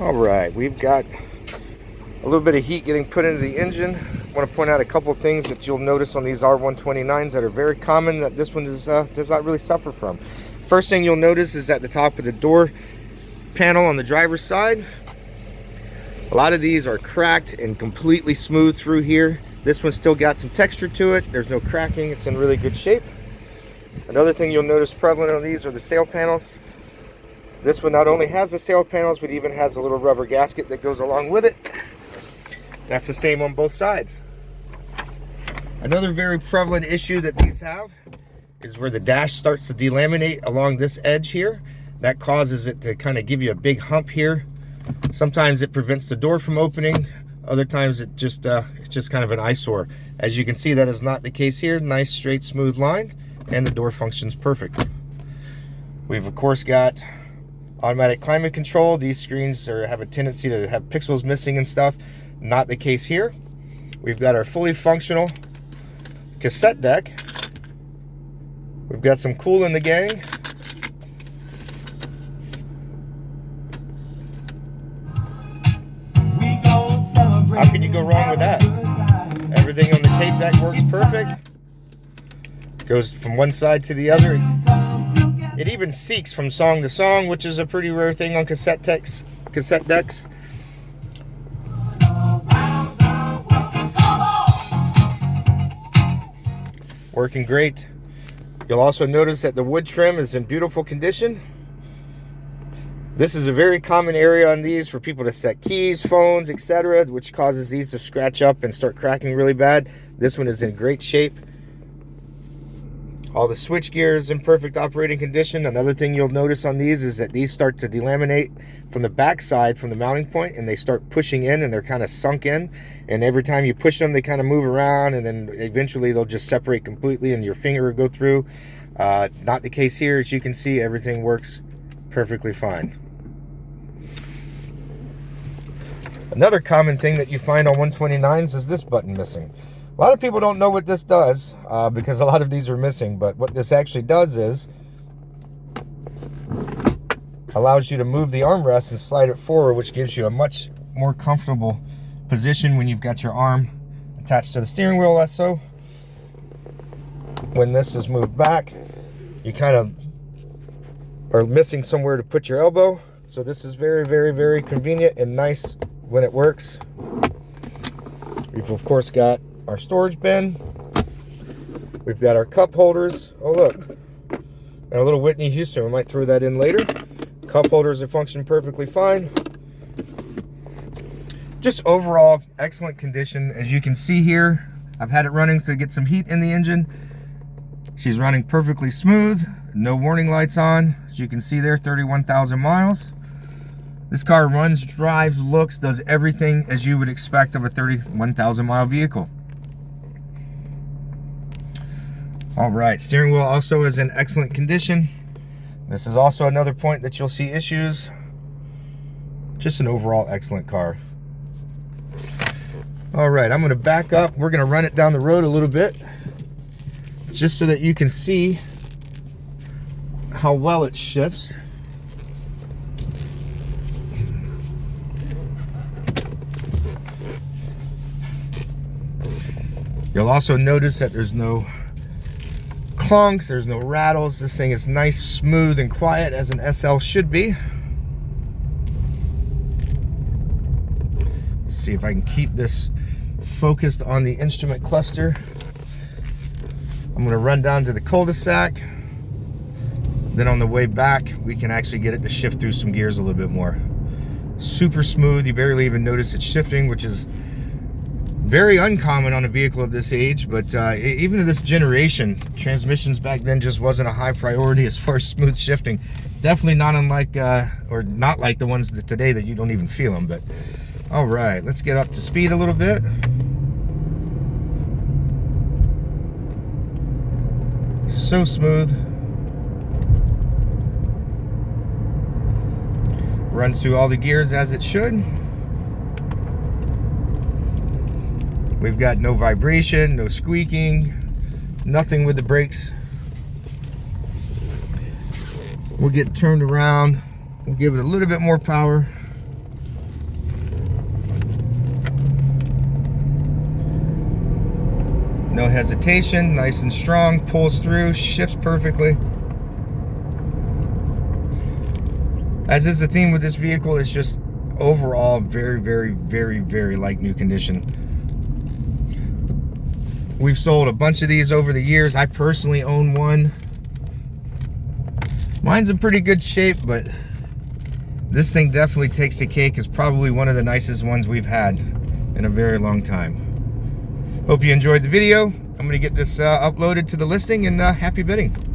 All right, we've got a little bit of heat getting put into the engine. I want to point out a couple things that you'll notice on these R129s that are very common that this one does not really suffer from. First thing you'll notice is at the top of the door panel on the driver's side, a lot of these are cracked and completely smooth through here. This one's still got some texture to it. There's no cracking. It's in really good shape. Another thing you'll notice prevalent on these are the sail panels. This one not only has the sail panels, but even has a little rubber gasket that goes along with it. That's the same on both sides. Another very prevalent issue that these have is where the dash starts to delaminate along this edge here. That causes it to kind of give you a big hump here. Sometimes it prevents the door from opening. Other times it's just kind of an eyesore. As you can see, that is not the case here. Nice, straight, smooth line, and the door functions perfect. We've of course got automatic climate control. These screens have a tendency to have pixels missing and stuff. Not the case here. We've got our fully functional cassette deck. We've got some Kool in the Gang. How can you go wrong with that? Everything on the tape deck works perfect. Goes from one side to the other. It even seeks from song to song, which is a pretty rare thing on cassette decks. Working great. You'll also notice that the wood trim is in beautiful condition. This is a very common area on these for people to set keys, phones, etc., which causes these to scratch up and start cracking really bad. This one is in great shape. All the switch gears in perfect operating condition. Another thing you'll notice on these is that these start to delaminate from the back side, from the mounting point, and they start pushing in and they're kind of sunk in. And every time you push them, they kind of move around, and then eventually they'll just separate completely and your finger will go through. Not the case here. As you can see, everything works perfectly fine. Another common thing that you find on 129s is this button missing. A lot of people don't know what this does because a lot of these are missing, but what this actually does is allows you to move the armrest and slide it forward, which gives you a much more comfortable position when you've got your arm attached to the steering wheel, less so. When this is moved back, you kind of are missing somewhere to put your elbow. So this is very, very, very convenient and nice when it works. We've of course got our storage bin. We've got our cup holders. Oh look, and a little Whitney Houston. We might throw that in later. Cup holders are functioning perfectly fine. Just overall excellent condition. As you can see here, I've had it running to get some heat in the engine. She's running perfectly smooth. No warning lights on. As you can see there, 31,000 miles. This car runs, drives, looks, does everything as you would expect of a 31,000 mile vehicle. All right, steering wheel also is in excellent condition. This is also another point that you'll see issues. Just an overall excellent car. All right, I'm gonna back up. We're gonna run it down the road a little bit, just so that you can see how well it shifts. You'll also notice that there's no clunks, there's no rattles. This thing is nice, smooth, and quiet as an SL should be. Let's see if I can keep this focused on the instrument cluster. I'm gonna run down to the cul-de-sac. Then on the way back, we can actually get it to shift through some gears a little bit more. Super smooth, you barely even notice it shifting, which is very uncommon on a vehicle of this age, but even in this generation, transmissions back then just wasn't a high priority as far as smooth shifting. Definitely not unlike, or not like the ones that today that you don't even feel them, but all right, let's get up to speed a little bit. So smooth. Runs through all the gears as it should. We've got no vibration, no squeaking, nothing with the brakes. We'll get turned around. We'll give it a little bit more power. hesitation, nice and strong, pulls through, shifts perfectly. As is the theme with this vehicle, it's just overall very, very, very, very like new condition. We've sold a bunch of these over the years. I personally own one. Mine's in pretty good shape, but this thing definitely takes the cake. It's probably one of the nicest ones we've had in a very long time. Hope you enjoyed the video. I'm going to get this uploaded to the listing, and happy bidding.